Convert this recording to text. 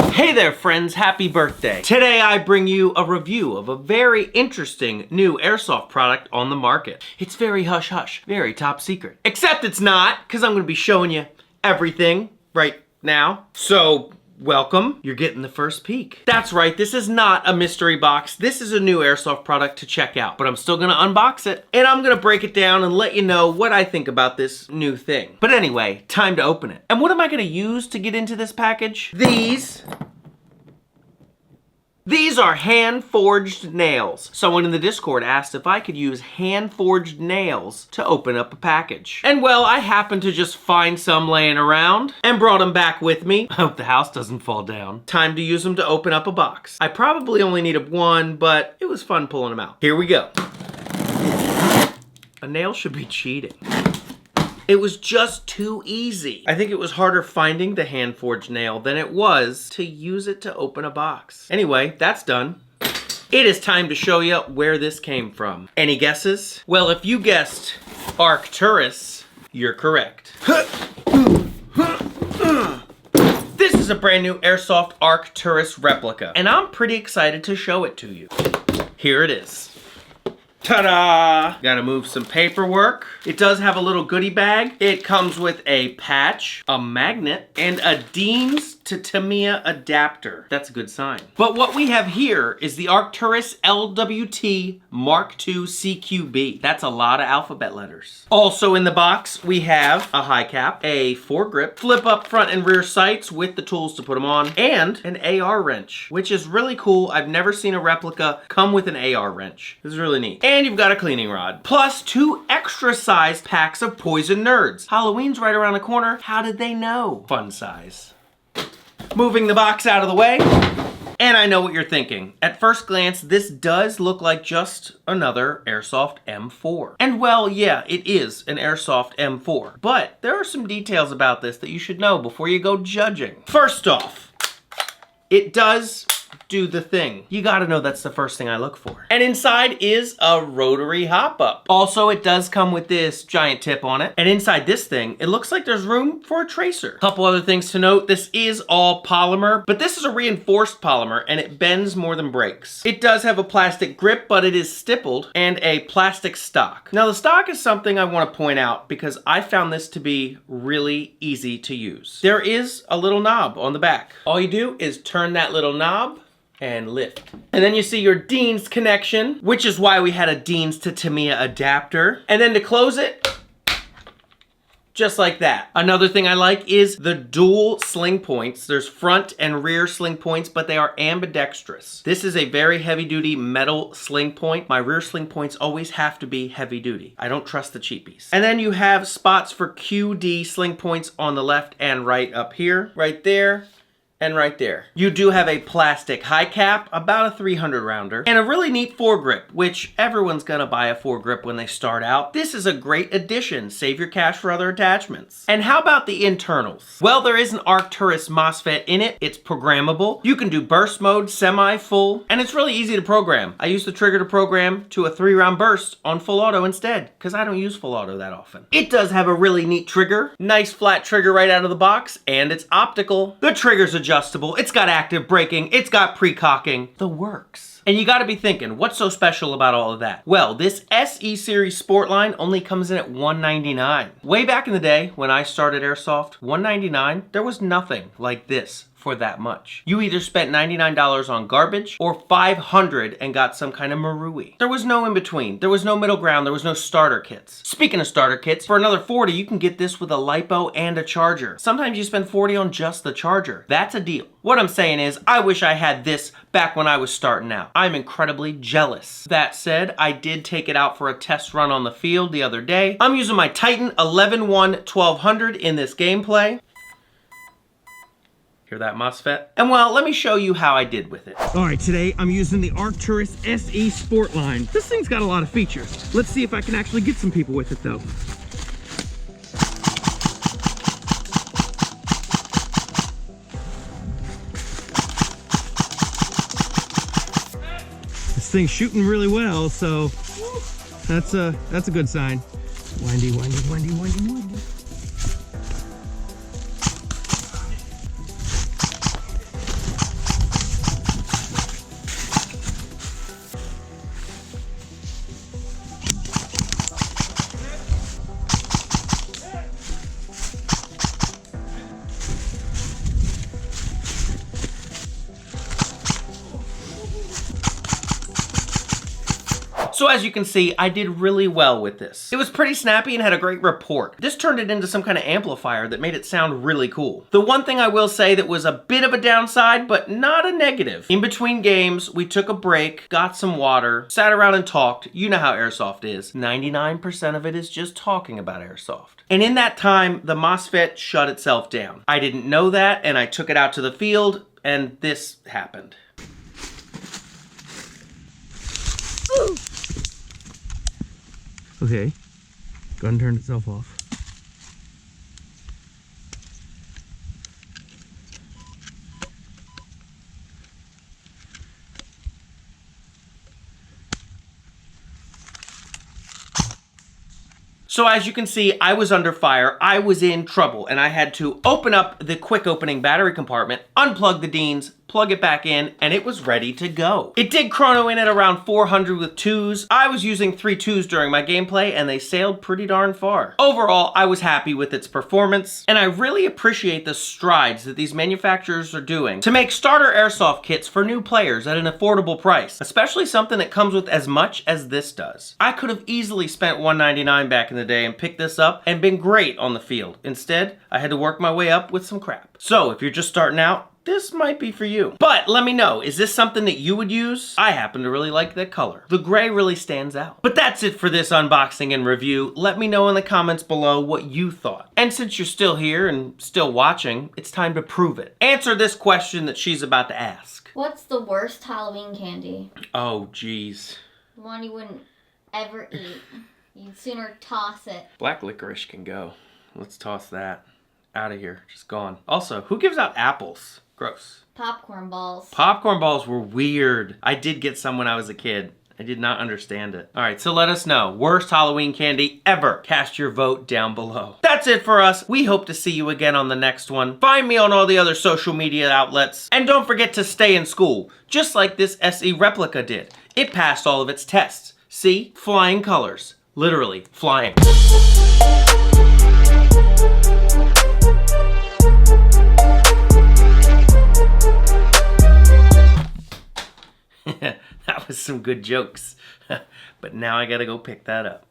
Hey there friends, happy birthday. Today I bring you a review of a very interesting new airsoft product on the market. It's very hush hush, very top secret. Except it's not, because I'm gonna be showing you everything right now. So, welcome, you're getting the first peek. That's right, this is not a mystery box. This is a new airsoft product to check out, but I'm still gonna unbox it and I'm gonna break it down and let you know what I think about this new thing. But anyway, time to open it. And what am I gonna use to get into this package? These are hand-forged nails. Someone in the Discord asked if I could use hand-forged nails to open up a package. And well, I happened to just find some laying around and brought them back with me. I hope the house doesn't fall down. Time to use them to open up a box. I probably only needed one, but it was fun pulling them out. Here we go. A nail should be cheating. It was just too easy. I think it was harder finding the hand-forged nail than it was to use it to open a box. Anyway, that's done. It is time to show you where this came from. Any guesses? Well, if you guessed Arcturus, you're correct. This is a brand new Airsoft Arcturus replica, and I'm pretty excited to show it to you. Here it is. Ta-da! Gotta move some paperwork. It does have a little goodie bag. It comes with a patch, a magnet, and a Dean's to Tamiya adapter. That's a good sign. But what we have here is the Arcturus LWT Mark II CQB. That's a lot of alphabet letters. Also in the box, we have a high cap, a foregrip, flip up front and rear sights with the tools to put them on, and an AR wrench, which is really cool. I've never seen a replica come with an AR wrench. This is really neat. And you've got a cleaning rod, plus 2 extra sized packs of Poison Nerds. Halloween's right around the corner. How did they know? Fun size. Moving the box out of the way, and I know what you're thinking. At first glance, this does look like just another Airsoft M4. And well, yeah, it is an Airsoft M4, but there are some details about this that you should know before you go judging. First off, it does do the thing. You gotta know that's the first thing I look for. And inside is a rotary hop-up. Also, it does come with this giant tip on it. And inside this thing, it looks like there's room for a tracer. Couple other things to note. This is all polymer, but this is a reinforced polymer and it bends more than breaks. It does have a plastic grip, but it is stippled, and a plastic stock. Now, the stock is something I want to point out because I found this to be really easy to use. There is a little knob on the back. All you do is turn that little knob and lift. And then you see your Dean's connection, which is why we had a Dean's to Tamiya adapter. And then to close it, just like that. Another thing I like is the dual sling points. There's front and rear sling points, but they are ambidextrous. This is a very heavy duty metal sling point. My rear sling points always have to be heavy duty. I don't trust the cheapies. And then you have spots for QD sling points on the left and right up here, right there, and right there. You do have a plastic high cap, about a 300 rounder, and a really neat foregrip, which everyone's gonna buy a foregrip when they start out. This is a great addition. Save your cash for other attachments. And how about the internals? Well, there is an Arcturus MOSFET in it. It's programmable. You can do burst mode, semi, full, and it's really easy to program. I use the trigger to program to a 3-round burst on full auto instead, because I don't use full auto that often. It does have a really neat trigger. Nice flat trigger right out of the box, and it's optical. The trigger's adjustable. It's got active braking, it's got pre-cocking, the works. And you gotta be thinking, what's so special about all of that? Well, this SE Series Sport line only comes in at $199. Way back in the day, when I started Airsoft, $199, there was nothing like this for that much. You either spent $99 on garbage or $500 and got some kind of marooey. There was no in between. There was no middle ground. There was no starter kits. Speaking of starter kits, for another $40, you can get this with a lipo and a charger. Sometimes you spend $40 on just the charger. That's a deal. What I'm saying is, I wish I had this back when I was starting out. I'm incredibly jealous. That said, I did take it out for a test run on the field the other day. I'm using my Titan 11-1-1200 in this gameplay. Hear that MOSFET? And well, let me show you how I did with it. All right, today I'm using the Arcturus SE Sport line. This thing's got a lot of features. Let's see if I can actually get some people with it though. This thing's shooting really well, so that's a good sign. Windy, windy, windy, windy, windy. So as you can see, I did really well with this. It was pretty snappy and had a great report. This turned it into some kind of amplifier that made it sound really cool. The one thing I will say that was a bit of a downside, but not a negative. In between games, we took a break, got some water, sat around and talked. You know how Airsoft is. 99% of it is just talking about Airsoft. And in that time, the MOSFET shut itself down. I didn't know that, and I took it out to the field, and this happened. Okay, gun turned itself off. So as you can see, I was under fire, I was in trouble, and I had to open up the quick opening battery compartment, unplug the Deans, plug it back in, and it was ready to go. It did chrono in at around 400 with 2s. I was using 3 2s during my gameplay, and they sailed pretty darn far. Overall, I was happy with its performance, and I really appreciate the strides that these manufacturers are doing to make starter airsoft kits for new players at an affordable price, especially something that comes with as much as this does. I could have easily spent $199 back in the day and picked this up and been great on the field. Instead, I had to work my way up with some crap. So if you're just starting out, this might be for you. But let me know, is this something that you would use? I happen to really like that color. The gray really stands out. But that's it for this unboxing and review. Let me know in the comments below what you thought. And since you're still here and still watching, it's time to prove it. Answer this question that she's about to ask. What's the worst Halloween candy? Oh, geez. The one you wouldn't ever eat. You'd sooner toss it. Black licorice can go. Let's toss that. Out of here. Just gone. Also, who gives out apples? Gross. Popcorn balls. Popcorn balls were weird. I did get some when I was a kid. I did not understand it. All right, so let us know. Worst Halloween candy ever. Cast your vote down below. That's it for us. We hope to see you again on the next one. Find me on all the other social media outlets. And don't forget to stay in school, just like this SE replica did. It passed all of its tests. See? Flying colors. Literally flying. That was some good jokes. But now I gotta go pick that up.